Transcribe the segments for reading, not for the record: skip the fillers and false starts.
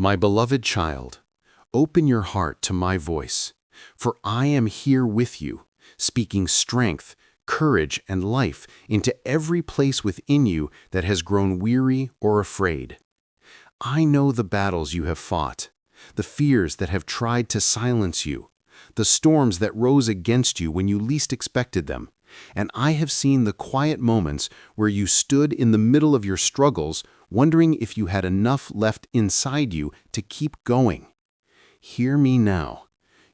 My beloved child, open your heart to my voice, for I am here with you, speaking strength, courage, and life into every place within you that has grown weary or afraid. I know the battles you have fought, the fears that have tried to silence you, the storms that rose against you when you least expected them, and I have seen the quiet moments where you stood in the middle of your struggles, wondering if you had enough left inside you to keep going. Hear me now.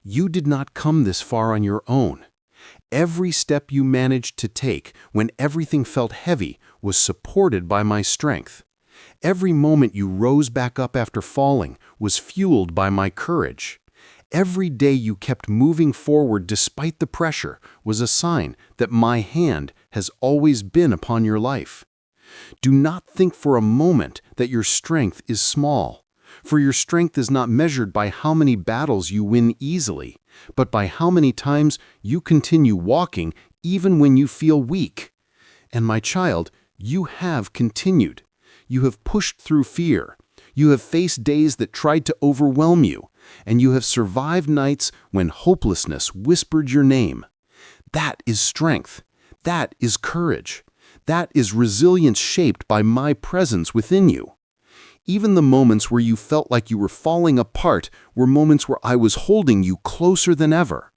You did not come this far on your own. Every step you managed to take when everything felt heavy was supported by my strength. Every moment you rose back up after falling was fueled by my courage. Every day you kept moving forward despite the pressure was a sign that my hand has always been upon your life. Do not think for a moment that your strength is small, for your strength is not measured by how many battles you win easily, but by how many times you continue walking even when you feel weak. And my child, you have continued. You have pushed through fear. You have faced days that tried to overwhelm you, and you have survived nights when hopelessness whispered your name. That is strength. That is courage. That is resilience shaped by my presence within you. Even the moments where you felt like you were falling apart were moments where I was holding you closer than ever.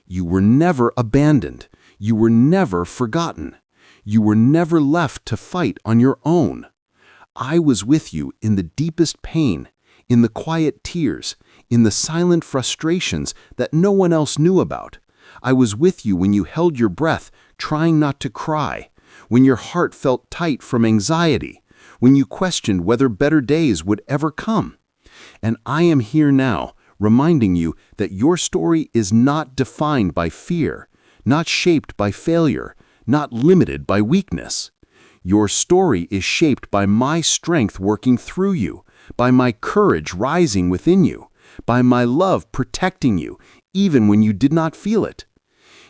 You were never abandoned. You were never forgotten. You were never left to fight on your own. I was with you in the deepest pain, in the quiet tears, in the silent frustrations that no one else knew about. I was with you when you held your breath, trying not to cry, when your heart felt tight from anxiety, when you questioned whether better days would ever come. And I am here now, reminding you that your story is not defined by fear, not shaped by failure, not limited by weakness. Your story is shaped by my strength working through you, by my courage rising within you, by my love protecting you, even when you did not feel it.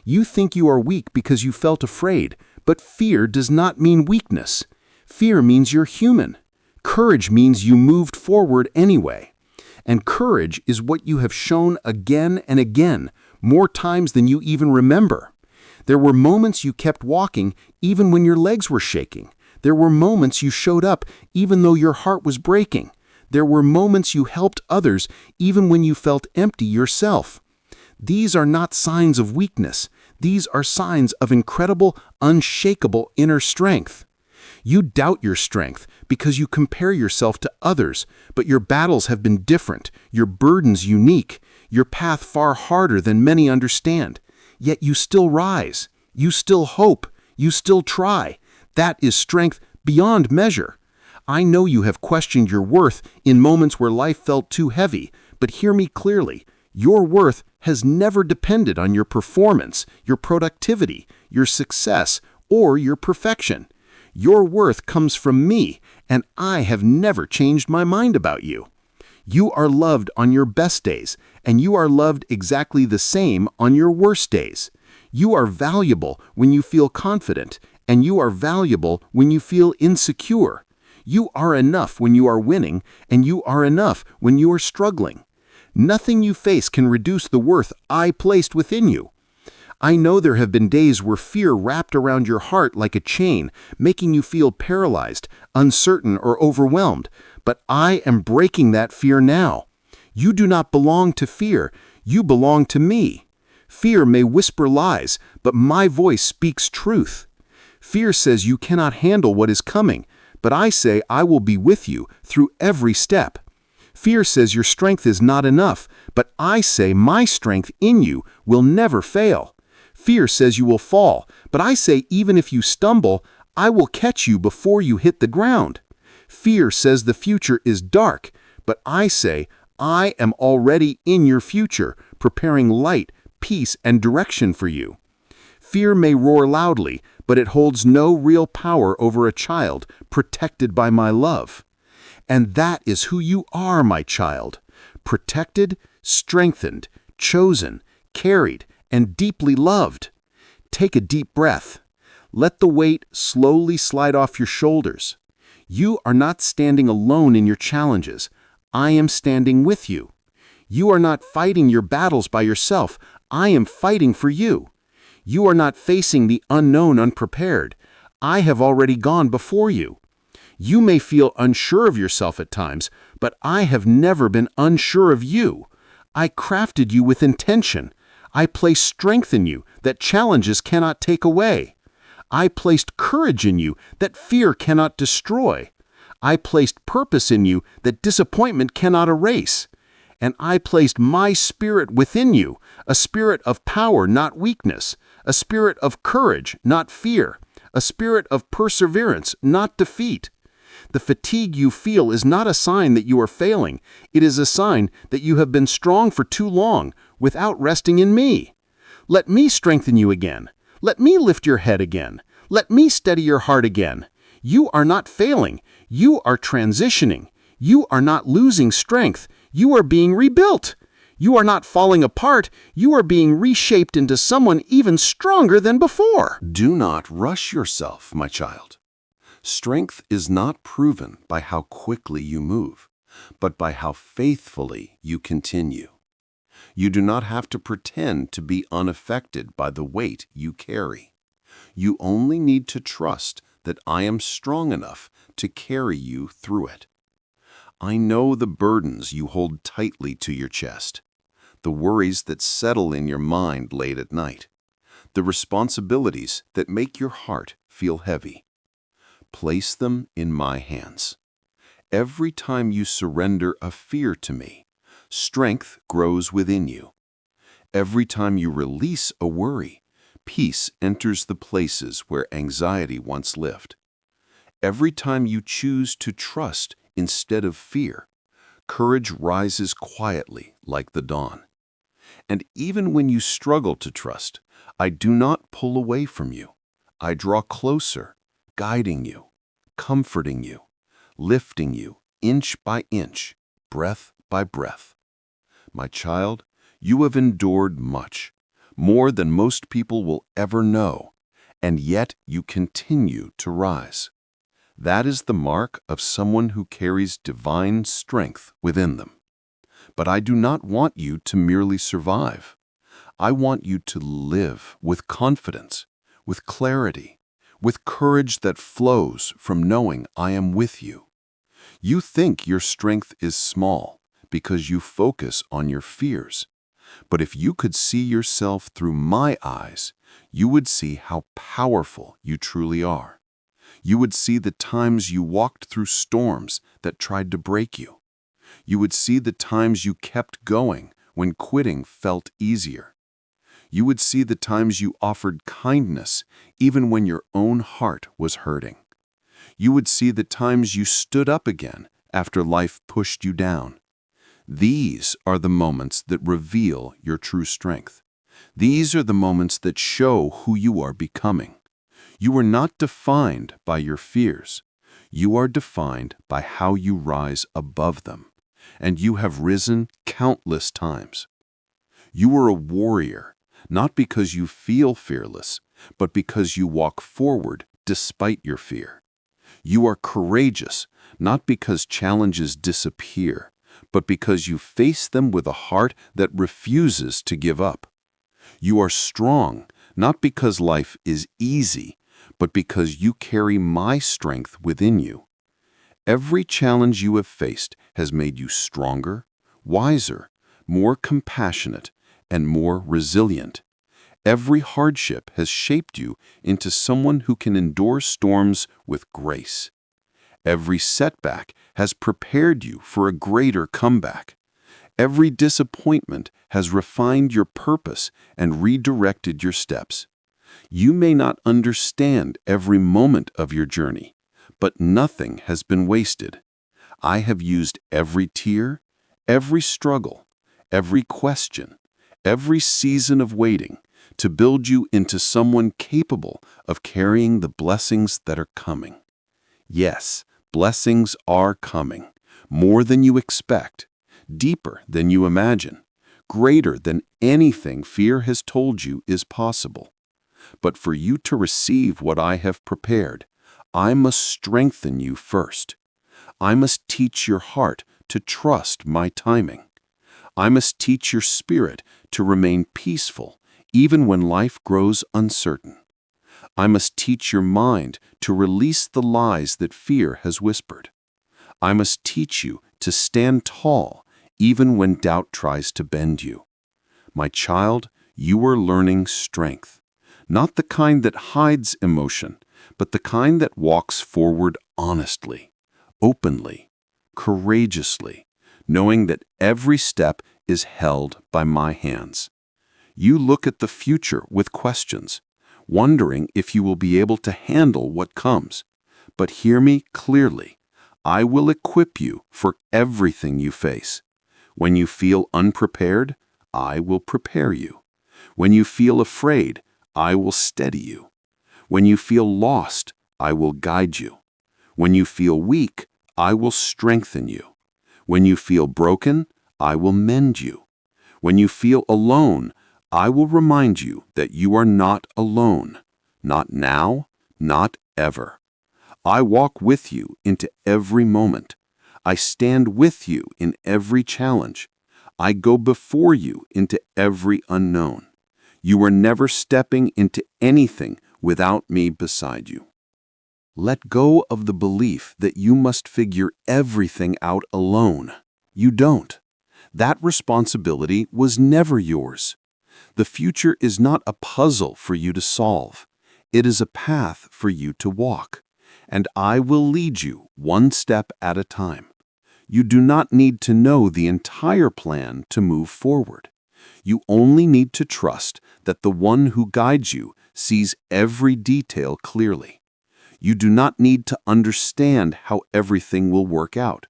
You think you are weak because you felt afraid, but fear does not mean weakness. Fear means you're human. Courage means you moved forward anyway. And courage is what you have shown again and again, more times than you even remember. There were moments you kept walking even when your legs were shaking. There were moments you showed up even though your heart was breaking. There were moments you helped others even when you felt empty yourself. These are not signs of weakness. These are signs of incredible, unshakable inner strength. You doubt your strength because you compare yourself to others, but your battles have been different, your burdens unique, your path far harder than many understand. Yet you still rise, you still hope, you still try. That is strength beyond measure. I know you have questioned your worth in moments where life felt too heavy, but hear me clearly. Your worth has never depended on your performance, your productivity, your success, or your perfection. Your worth comes from me, and I have never changed my mind about you. You are loved on your best days, and you are loved exactly the same on your worst days. You are valuable when you feel confident, and you are valuable when you feel insecure. You are enough when you are winning, and you are enough when you are struggling. Nothing you face can reduce the worth I placed within you. I know there have been days where fear wrapped around your heart like a chain, making you feel paralyzed, uncertain, or overwhelmed. But I am breaking that fear now. You do not belong to fear. You belong to me. Fear may whisper lies, but my voice speaks truth. Fear says you cannot handle what is coming, but I say I will be with you through every step. Fear says your strength is not enough, but I say my strength in you will never fail. Fear says you will fall, but I say even if you stumble, I will catch you before you hit the ground. Fear says the future is dark, but I say I am already in your future, preparing light, peace, and direction for you. Fear may roar loudly, but it holds no real power over a child protected by my love. And that is who you are, my child. Protected, strengthened, chosen, carried, and deeply loved. Take a deep breath. Let the weight slowly slide off your shoulders. You are not standing alone in your challenges. I am standing with you. You are not fighting your battles by yourself. I am fighting for you. You are not facing the unknown unprepared. I have already gone before you. You may feel unsure of yourself at times, but I have never been unsure of you. I crafted you with intention. I placed strength in you that challenges cannot take away. I placed courage in you that fear cannot destroy. I placed purpose in you that disappointment cannot erase. And I placed my spirit within you, a spirit of power, not weakness, a spirit of courage, not fear, a spirit of perseverance, not defeat. The fatigue you feel is not a sign that you are failing. It is a sign that you have been strong for too long without resting in me. Let me strengthen you again. Let me lift your head again. Let me steady your heart again. You are not failing. You are transitioning. You are not losing strength. You are being rebuilt. You are not falling apart. You are being reshaped into someone even stronger than before. Do not rush yourself, my child. Strength is not proven by how quickly you move, but by how faithfully you continue. You do not have to pretend to be unaffected by the weight you carry. You only need to trust that I am strong enough to carry you through it. I know the burdens you hold tightly to your chest, the worries that settle in your mind late at night, the responsibilities that make your heart feel heavy. Place them in my hands. Every time you surrender a fear to me, strength grows within you. Every time you release a worry, peace enters the places where anxiety once lived. Every time you choose to trust instead of fear, courage rises quietly like the dawn. And even when you struggle to trust, I do not pull away from you. I draw closer, guiding you, comforting you, lifting you inch by inch, breath by breath. My child, you have endured much, more than most people will ever know, and yet you continue to rise. That is the mark of someone who carries divine strength within them. But I do not want you to merely survive. I want you to live with confidence, with clarity, with courage that flows from knowing I am with you. You think your strength is small because you focus on your fears. But if you could see yourself through my eyes, you would see how powerful you truly are. You would see the times you walked through storms that tried to break you. You would see the times you kept going when quitting felt easier. You would see the times you offered kindness even when your own heart was hurting. You would see the times you stood up again after life pushed you down. These are the moments that reveal your true strength. These are the moments that show who you are becoming. You are not defined by your fears. You are defined by how you rise above them. And you have risen countless times. You are a warrior, not because you feel fearless, but because you walk forward despite your fear. You are courageous, not because challenges disappear, but because you face them with a heart that refuses to give up. You are strong, not because life is easy, but because you carry my strength within you. Every challenge you have faced has made you stronger, wiser, more compassionate, and more resilient. Every hardship has shaped you into someone who can endure storms with grace. Every setback has prepared you for a greater comeback. Every disappointment has refined your purpose and redirected your steps. You may not understand every moment of your journey, but nothing has been wasted. I have used every tear, every struggle, every question, every season of waiting to build you into someone capable of carrying the blessings that are coming. Yes, blessings are coming, more than you expect, deeper than you imagine, greater than anything fear has told you is possible. But for you to receive what I have prepared, I must strengthen you first. I must teach your heart to trust my timing. I must teach your spirit to remain peaceful even when life grows uncertain. I must teach your mind to release the lies that fear has whispered. I must teach you to stand tall even when doubt tries to bend you. My child, you are learning strength, not the kind that hides emotion, but the kind that walks forward honestly, openly, courageously, knowing that every step is held by my hands. You look at the future with questions, wondering if you will be able to handle what comes. But hear me clearly. I will equip you for everything you face. When you feel unprepared, I will prepare you. When you feel afraid, I will steady you. When you feel lost, I will guide you. When you feel weak, I will strengthen you. When you feel broken, I will mend you. When you feel alone, I will remind you that you are not alone. Not now, not ever. I walk with you into every moment. I stand with you in every challenge. I go before you into every unknown. You are never stepping into anything without me beside you. Let go of the belief that you must figure everything out alone. You don't. That responsibility was never yours. The future is not a puzzle for you to solve. It is a path for you to walk. And I will lead you one step at a time. You do not need to know the entire plan to move forward. You only need to trust that the one who guides you sees every detail clearly. You do not need to understand how everything will work out.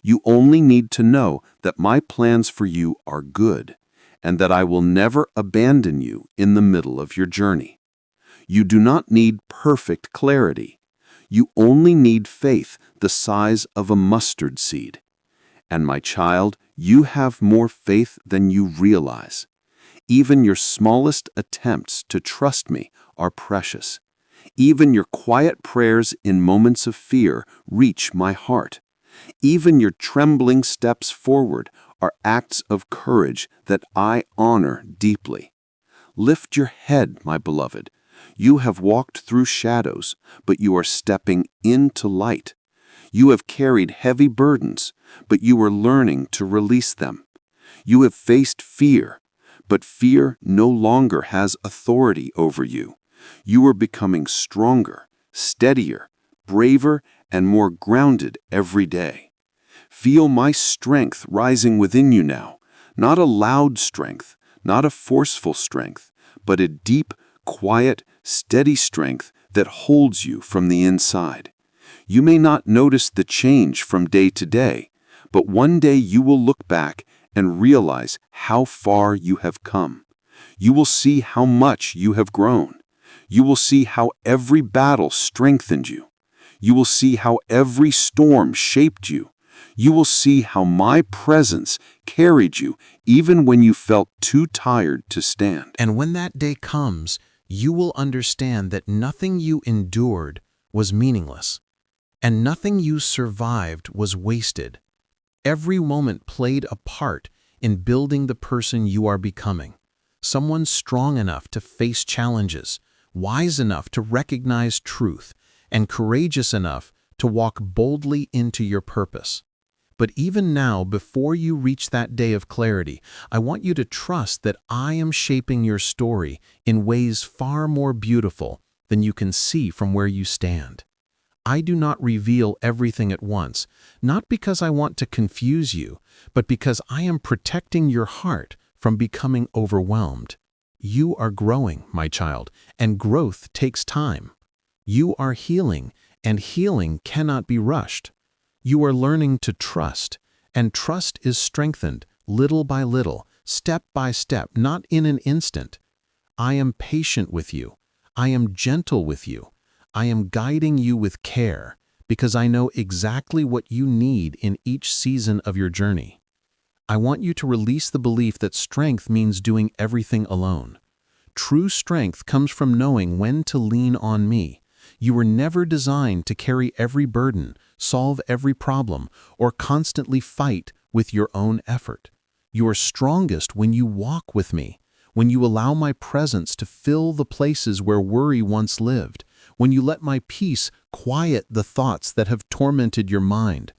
You only need to know that my plans for you are good, and that I will never abandon you in the middle of your journey. You do not need perfect clarity. You only need faith the size of a mustard seed. And my child, you have more faith than you realize. Even your smallest attempts to trust me are precious. Even your quiet prayers in moments of fear reach my heart. Even your trembling steps forward are acts of courage that I honor deeply. Lift your head, my beloved. You have walked through shadows, but you are stepping into light. You have carried heavy burdens, but you are learning to release them. You have faced fear, but fear no longer has authority over you. You are becoming stronger, steadier, braver, and more grounded every day. Feel my strength rising within you now, not a loud strength, not a forceful strength, but a deep, quiet, steady strength that holds you from the inside. You may not notice the change from day to day, but one day you will look back and realize how far you have come. You will see how much you have grown. You will see how every battle strengthened you. You will see how every storm shaped you. You will see how my presence carried you even when you felt too tired to stand. And when that day comes, you will understand that nothing you endured was meaningless, and nothing you survived was wasted. Every moment played a part in building the person you are becoming, someone strong enough to face challenges, wise enough to recognize truth, and courageous enough to walk boldly into your purpose. But even now, before you reach that day of clarity, I want you to trust that I am shaping your story in ways far more beautiful than you can see from where you stand. I do not reveal everything at once, not because I want to confuse you, but because I am protecting your heart from becoming overwhelmed. You are growing, my child, and growth takes time. You are healing, and healing cannot be rushed. You are learning to trust, and trust is strengthened little by little, step by step, not in an instant. I am patient with you. I am gentle with you. I am guiding you with care because I know exactly what you need in each season of your journey. I want you to release the belief that strength means doing everything alone. True strength comes from knowing when to lean on me, You were never designed to carry every burden, solve every problem, or constantly fight with your own effort. You are strongest when you walk with me, when you allow my presence to fill the places where worry once lived, when you let my peace quiet the thoughts that have tormented your mind.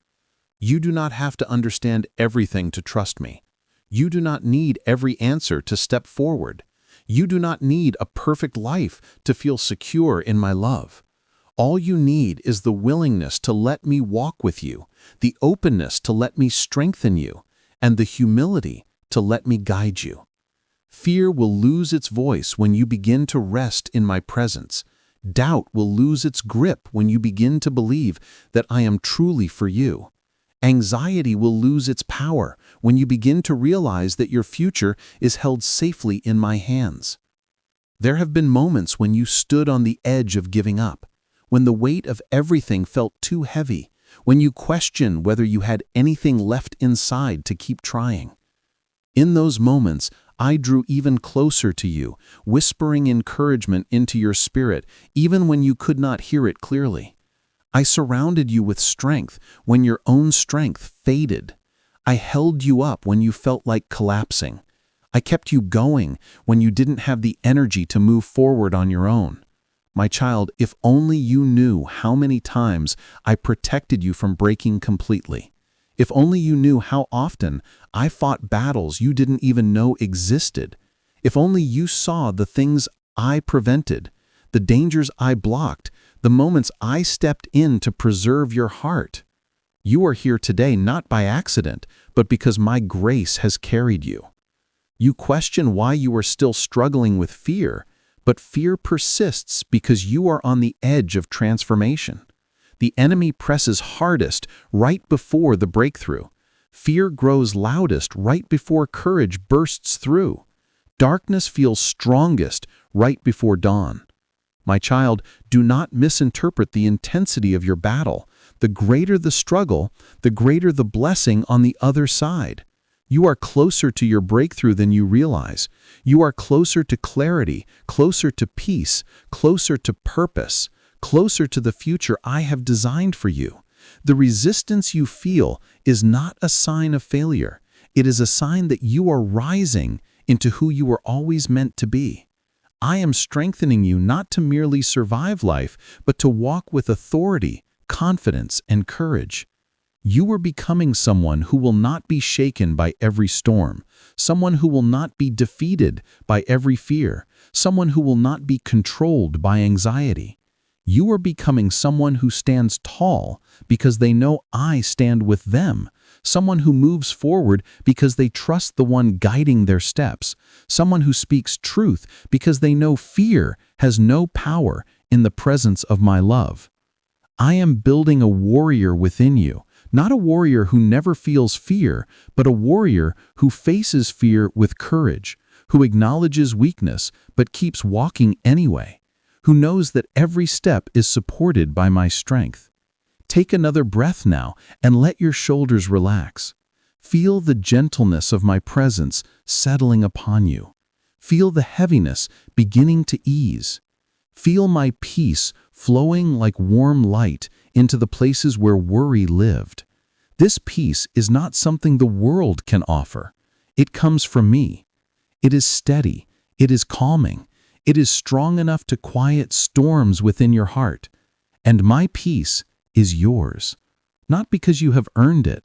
You do not have to understand everything to trust me. You do not need every answer to step forward. You do not need a perfect life to feel secure in my love. All you need is the willingness to let me walk with you, the openness to let me strengthen you, and the humility to let me guide you. Fear will lose its voice when you begin to rest in my presence. Doubt will lose its grip when you begin to believe that I am truly for you. Anxiety will lose its power when you begin to realize that your future is held safely in my hands. There have been moments when you stood on the edge of giving up, when the weight of everything felt too heavy, when you questioned whether you had anything left inside to keep trying. In those moments, I drew even closer to you, whispering encouragement into your spirit, even when you could not hear it clearly. I surrounded you with strength when your own strength faded. I held you up when you felt like collapsing. I kept you going when you didn't have the energy to move forward on your own. My child, if only you knew how many times I protected you from breaking completely. If only you knew how often I fought battles you didn't even know existed. If only you saw the things I prevented, the dangers I blocked, the moments I stepped in to preserve your heart. You are here today not by accident, but because my grace has carried you. You question why you are still struggling with fear, but fear persists because you are on the edge of transformation. The enemy presses hardest right before the breakthrough. Fear grows loudest right before courage bursts through. Darkness feels strongest right before dawn. My child, do not misinterpret the intensity of your battle. The greater the struggle, the greater the blessing on the other side. You are closer to your breakthrough than you realize. You are closer to clarity, closer to peace, closer to purpose, closer to the future I have designed for you. The resistance you feel is not a sign of failure. It is a sign that you are rising into who you were always meant to be. I am strengthening you not to merely survive life, but to walk with authority, confidence, and courage. You are becoming someone who will not be shaken by every storm, someone who will not be defeated by every fear, someone who will not be controlled by anxiety. You are becoming someone who stands tall because they know I stand with them, someone who moves forward because they trust the one guiding their steps, someone who speaks truth because they know fear has no power in the presence of my love. I am building a warrior within you, not a warrior who never feels fear, but a warrior who faces fear with courage, who acknowledges weakness but keeps walking anyway, who knows that every step is supported by my strength. Take another breath now and let your shoulders relax. Feel the gentleness of my presence settling upon you. Feel the heaviness beginning to ease. Feel my peace flowing like warm light into the places where worry lived. This peace is not something the world can offer. It comes from me. It is steady. It is calming. It is strong enough to quiet storms within your heart. And my peace is yours, not because you have earned it,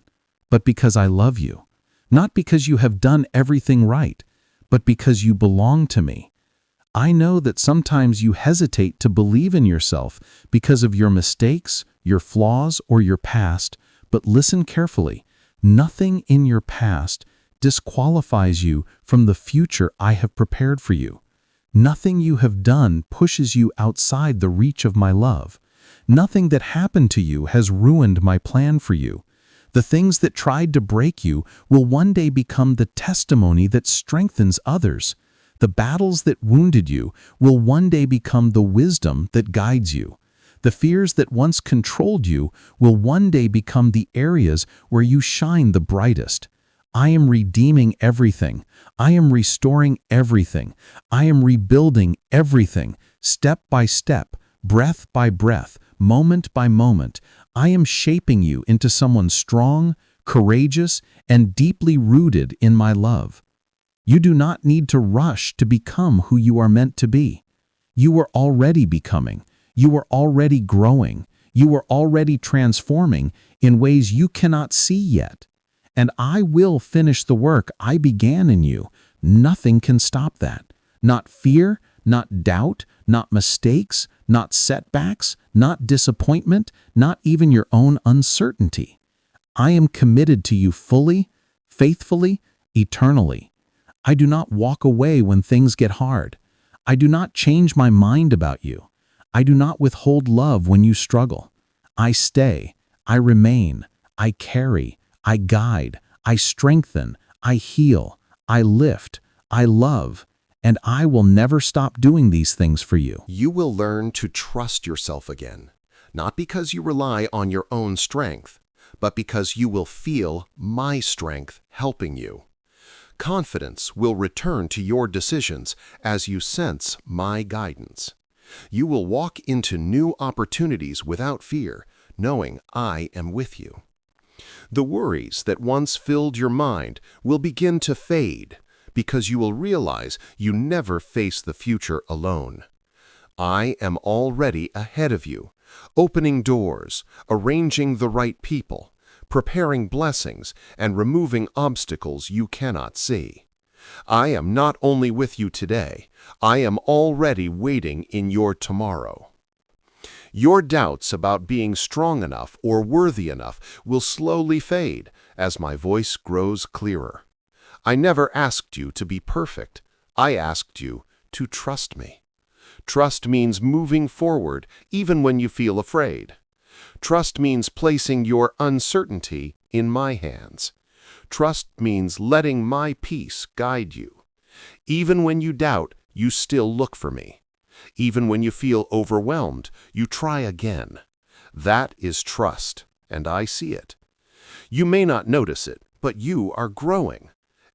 but because I love you. Not because you have done everything right, but because you belong to me. I know that sometimes you hesitate to believe in yourself because of your mistakes, your flaws, or your past, but listen carefully. Nothing in your past disqualifies you from the future I have prepared for you. Nothing you have done pushes you outside the reach of my love. Nothing that happened to you has ruined my plan for you. The things that tried to break you will one day become the testimony that strengthens others. The battles that wounded you will one day become the wisdom that guides you. The fears that once controlled you will one day become the areas where you shine the brightest. I am redeeming everything. I am restoring everything. I am rebuilding everything, step by step, Breath by breath, moment by moment, I am shaping you into someone strong, courageous, and deeply rooted in my love. You do not need to rush to become who you are meant to be. You are already becoming. You are already growing. You are already transforming in ways you cannot see yet. And I will finish the work I began in you. Nothing can stop that. Not fear, not doubt, not mistakes, not setbacks, not disappointment, not even your own uncertainty. I am committed to you fully, faithfully, eternally. I do not walk away when things get hard. I do not change my mind about you. I do not withhold love when you struggle. I stay, I remain, I carry, I guide, I strengthen, I heal, I lift, I love, and I will never stop doing these things for you. You will learn to trust yourself again, not because you rely on your own strength, but because you will feel my strength helping you. Confidence will return to your decisions as you sense my guidance. You will walk into new opportunities without fear, knowing I am with you. The worries that once filled your mind will begin to fade because you will realize you never face the future alone. I am already ahead of you, opening doors, arranging the right people, preparing blessings, and removing obstacles you cannot see. I am not only with you today, I am already waiting in your tomorrow. Your doubts about being strong enough or worthy enough will slowly fade as my voice grows clearer. I never asked you to be perfect. I asked you to trust me. Trust means moving forward even when you feel afraid. Trust means placing your uncertainty in my hands. Trust means letting my peace guide you. Even when you doubt, you still look for me. Even when you feel overwhelmed, you try again. That is trust, and I see it. You may not notice it, but you are growing.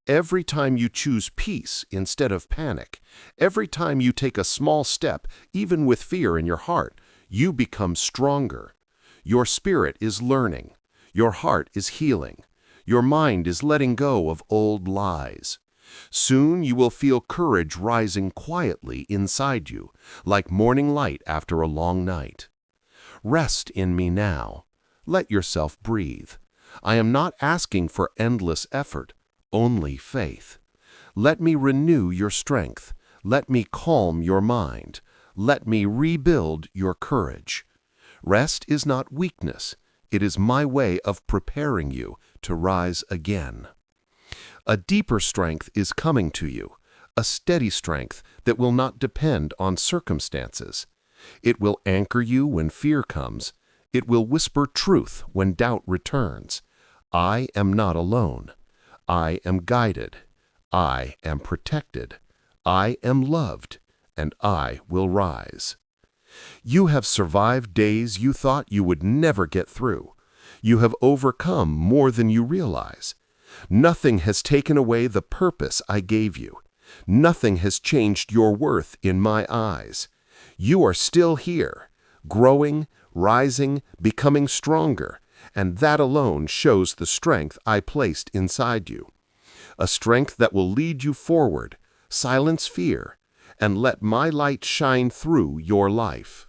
Every time you choose peace instead of panic, every time you take a small step, even with fear in your heart, you become stronger. Your spirit is learning. Your heart is healing. Your mind is letting go of old lies. Soon you will feel courage rising quietly inside you, like morning light after a long night. Rest in me now. Let yourself breathe. I am not asking for endless effort, only faith. Let me renew your strength. Let me calm your mind. Let me rebuild your courage. Rest is not weakness. It is my way of preparing you to rise again. A deeper strength is coming to you, a steady strength that will not depend on circumstances. It will anchor you when fear comes. It will whisper truth when doubt returns. I am not alone. I am guided. I am protected. I am loved, and I will rise. You have survived days you thought you would never get through. You have overcome more than you realize. Nothing has taken away the purpose I gave you. Nothing has changed your worth in my eyes. You are still here, growing, rising, becoming stronger, and that alone shows the strength I placed inside you. A strength that will lead you forward, silence fear, and let my light shine through your life.